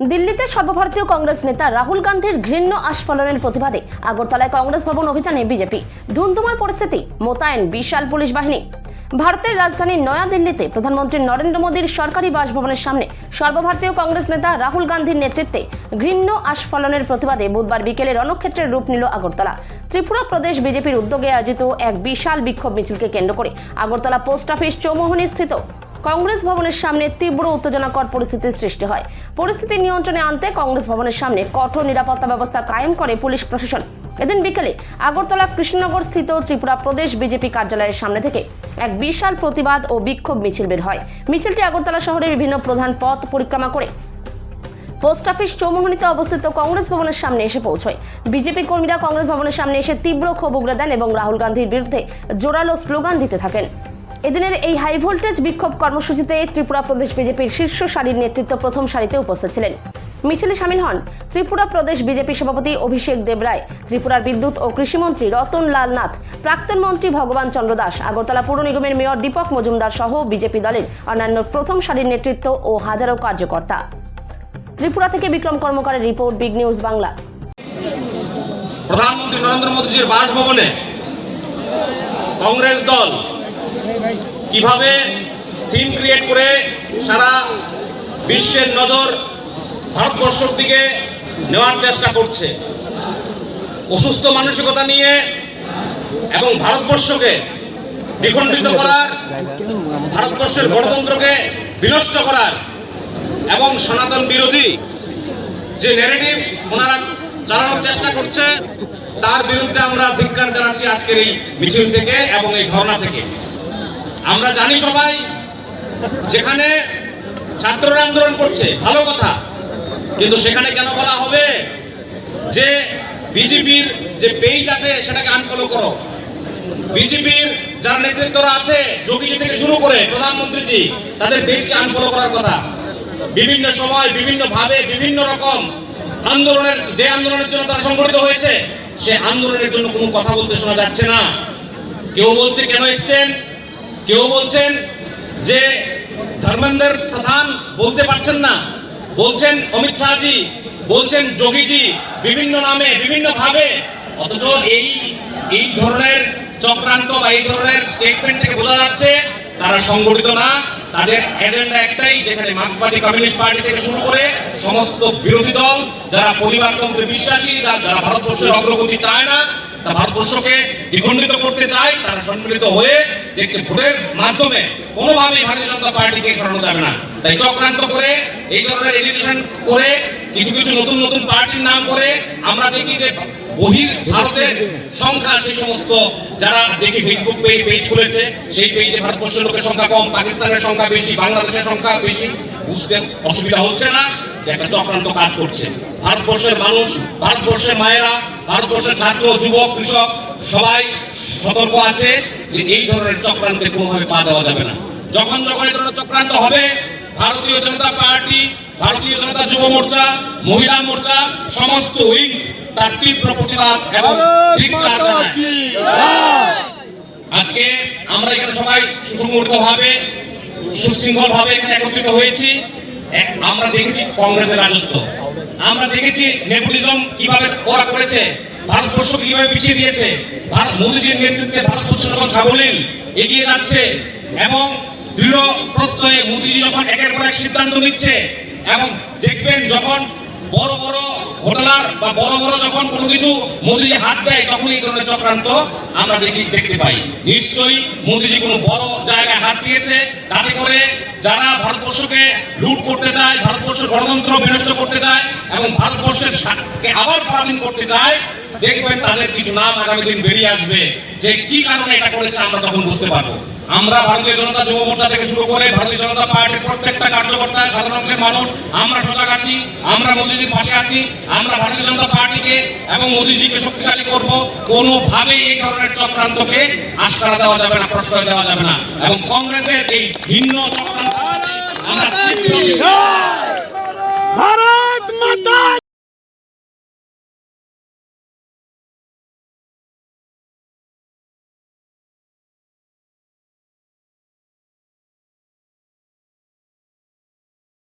দিল্লিতে সর্বভারতীয় কংগ্রেস নেতা রাহুল গান্ধীর ঘৃণ্য আস্ফালনের প্রতিবাদে আগরতলায় কংগ্রেস ভবন অভিযানে বিজেপি। ধুন্ধুমার পরিস্থিতি, মোতায়েন বিশাল পুলিশ বাহিনী। ভারতের রাজধানী নয়াদিল্লিতে প্রধানমন্ত্রী নরেন্দ্র মোদীর সরকারি বাসভবনের সামনে সর্বভারতীয় কংগ্রেস নেতা রাহুল গান্ধীর নেতৃত্বে ঘৃণ্য আস্ফালনের প্রতিবাদে বুধবার বিকেলে রণক্ষেত্রের রূপ নিল আগরতলা। ত্রিপুরা প্রদেশ বিজেপির উদ্যোগে আয়োজিত এক বিশাল বিক্ষোভ মিছিলকে কেন্দ্র করে আগরতলা পোস্ট অফিস চৌমুহনী স্থিত কংগ্রেস ভবনের সামনে তীব্র উত্তেজনাকর পরিস্থিতির সৃষ্টি হয়। পরিস্থিতি নিয়ন্ত্রণে আনতে কংগ্রেস ভবনের সামনে কঠোর নিরাপত্তা ব্যবস্থা কায়েম করে পুলিশ প্রশাসন। এদিন বিকেলে আগরতলা কৃষ্ণনগর স্থিত ত্রিপুরা প্রদেশ বিজেপি কার্যালয়ের সামনে থেকে এক বিশাল প্রতিবাদ ও বিক্ষোভ মিছিল বের হয়। মিছিলটি আগরতলা শহরের বিভিন্ন প্রধান পথ পরিক্রমা করে পোস্ট অফিস চৌমুহনীতে অবস্থিত কংগ্রেস ভবনের সামনে এসে পৌঁছয়। বিজেপি কর্মীরা কংগ্রেস ভবনের সামনে এসে তীব্র ক্ষোভ উগরে দেন এবং রাহুল গান্ধীর বিরুদ্ধে জোরালো স্লোগান দিতে থাকেন। এদিনের এই হাই ভোল্টেজ বিক্ষোভ কর্মসূচিতে ত্রিপুরা প্রদেশ বিজেপির শীর্ষ সারির নেতৃত্ব প্রথম সারিতে উপস্থিত ছিলেন। মিছিলে সামিল হন ত্রিপুরা প্রদেশ বিজেপি সভাপতি অভিষেক দেবরায়, ত্রিপুরার বিদ্যুৎ ও কৃষিমন্ত্রী রতন লাল নাথ, প্রাক্তন মন্ত্রী ভগবান চন্দ্র দাস, আগরতলা পৌর নিগমের মেয়র দীপক মজুমদার সহ বিজেপি দলের অন্যান্য প্রথম সারির নেতৃত্ব ও হাজারো কার্যকর্তা। ত্রিপুরা থেকে বিক্রম কর্মকারের রিপোর্ট, বিগ নিউজ বাংলা। প্রধানমন্ত্রী নরেন্দ্র মোদীজির বাসভবনে কংগ্রেস দল কিভাবে সিন ক্রিয়েট করে সারা বিশ্বের নজর ভারতবর্ষের দিকে নেওয়ার চেষ্টা করছে, অসুস্থ মানসিকতা নিয়ে এবং ভারতবর্ষকে দ্বিখণ্ডিত করার, ভারতবর্ষের গণতন্ত্রকে বিনষ্ট করার এবং সনাতন বিরোধী যে ন্যারেটিভ ওনারা চালানোর চেষ্টা করছে, তার বিরুদ্ধে আমরা ধিক্কার জানাচ্ছি আজকের এই মিছিল থেকে এবং এই ধর্ণা থেকে। আমরা জানি সবাই, যেখানে ছাত্ররা আন্দোলন করছে ভালো কথা, কিন্তু সেখানে কেন বলা হবে যে বিজেপির যে পেজ আছে সেটাকে আনফলো করো? বিজেপির যারা নেতৃত্বরা আছে, যোগীজি থেকে শুরু করে প্রধানমন্ত্রীজি, তাদের পেজকে আনফলো করার কথা। বিভিন্ন সময় বিভিন্ন ভাবে বিভিন্ন রকম আন্দোলনের, যে আন্দোলনের জন্য তারা সংগঠিত হয়েছে, সে আন্দোলনের জন্য কোনো কথা বলতে শোনা যাচ্ছে না। কেউ বলছে কেন এসছেন, কেউ বলছেন যে ধর্মেন্দ্র প্রধান বলতে পারছেন না, বলছেন অমিত শাহজি, বলছেন যোগীজি, বিভিন্ন নামে বিভিন্ন ভাবে। অথচ এই ধরনের চক্রান্ত বা এই ধরনের স্টেটমেন্ট থেকে বোঝা যাচ্ছে তারা সংগঠিত না। তাদের এজেন্ডা একটাই, যেখানে মার্ক্সবাদী কমিউনিস্ট পার্টি থেকে শুরু করে সমস্ত বিরোধী দল যারা পরিবারতন্ত্রে বিশ্বাসী, যারা ভারতবর্ষের অগ্রগতি চায় না, তা ভারতবর্ষকে দ্বিখণ্ডিত করতে চায়, তারা সম্মিলিত হয়ে দেখছে ভোটের মাধ্যমে কোনোভাবেই ভারতীয় জনতা পার্টিকে সরানো যাবে না। তাই চক্রান্ত করে, এই ধরনের এজিটেশন করে, কিছু কিছু নতুন নতুন পার্টির নাম করে আমরা দেখি যে বহির ভারতের সংখ্যা, সেই সমস্ত যারা দেখি ফেসবুক পেজ খুলেছে, সেই পেজে ভারতবর্ষের লোকের সংখ্যা কম, পাকিস্তানের সংখ্যা বেশি, বাংলাদেশের সংখ্যা বেশি। বুঝতে অসুবিধা হচ্ছে না যে একটা চক্রান্ত কাজ করছে। ভারতবর্ষের মানুষ, ভারতবর্ষের মায়েরা, ভারতবর্ষের ছাত্র, যুবক, কৃষক সবাই সতর্ক আছে যে এই ধরনের চক্রান্তে কোনোভাবে পা দেওয়া যাবে না। যখন যখন এই ধরনের চক্রান্ত হবে, ভারতীয় জনতা পার্টি, ভারতীয় জনতা যুব মোর্চা, মহিলা মোর্চা, সমস্ত উইংস তার তীব্র প্রতিবাদ এবং আজকে আমরা এখানে সবাই সুসংগঠিতভাবে, সুশৃঙ্খলভাবে এখানে একত্রিত হয়েছি। আমরা দেখেছি কংগ্রেসের রাজত্ব, আমরা দেখেছি নেপোটিজম কিভাবে ওরা করেছে, ভারতবর্ষ কিভাবে পিছিয়ে দিয়েছে। মোদীজির নেতৃত্বে ভারতবর্ষ যখন সাবলীল এগিয়ে যাচ্ছে এবং দৃঢ় প্রত্যয়ে মোদীজি যখন একের পর এক সিদ্ধান্ত নিচ্ছে, এবং দেখবেন যখন বড় বড় ঘোটালার বা বড় বড় যখন কোনো কিছু মোদীজি হাত দেয়, তখন এই ধরনের চক্রান্ত আমরা দেখতে পাই। নিশ্চয়ই মোদীজি কোনো বড় জায়গায় হাত দিয়েছে, তাতে করে যারা ভারতবর্ষকে লুট করতে চায়, ভারতবর্ষের গণতন্ত্র বিনষ্ট করতে চায় এবং ভারতবর্ষের আবার পরাধীন করতে চায়, দেখবেন তাদের কিছু নাম আগামী দিন বেরিয়ে আসবে। যে কি কারণে এটা করেছে আমরা তখন বুঝতে পারবো। আমরা ভারতীয় জনতা যুব মোর্চা থেকে শুরু করে ভারতীয় জনতা পার্টির প্রত্যেকটা কার্যকর্তা, সাধারণ অংশের মানুষ আমরা সজাগ আছি, আমরা মোদীজির পাশে আছি। আমরা ভারতীয় জনতা পার্টিকে এবং মোদীজিকে শক্তিশালী করব। কোনোভাবেই এই ধরনের চক্রান্তকে আশ্রয় দেওয়া যাবে না, প্রশ্রয় দেওয়া যাবে না। এবং কংগ্রেসের এই ভিন্ন চক্রান্ত আমরা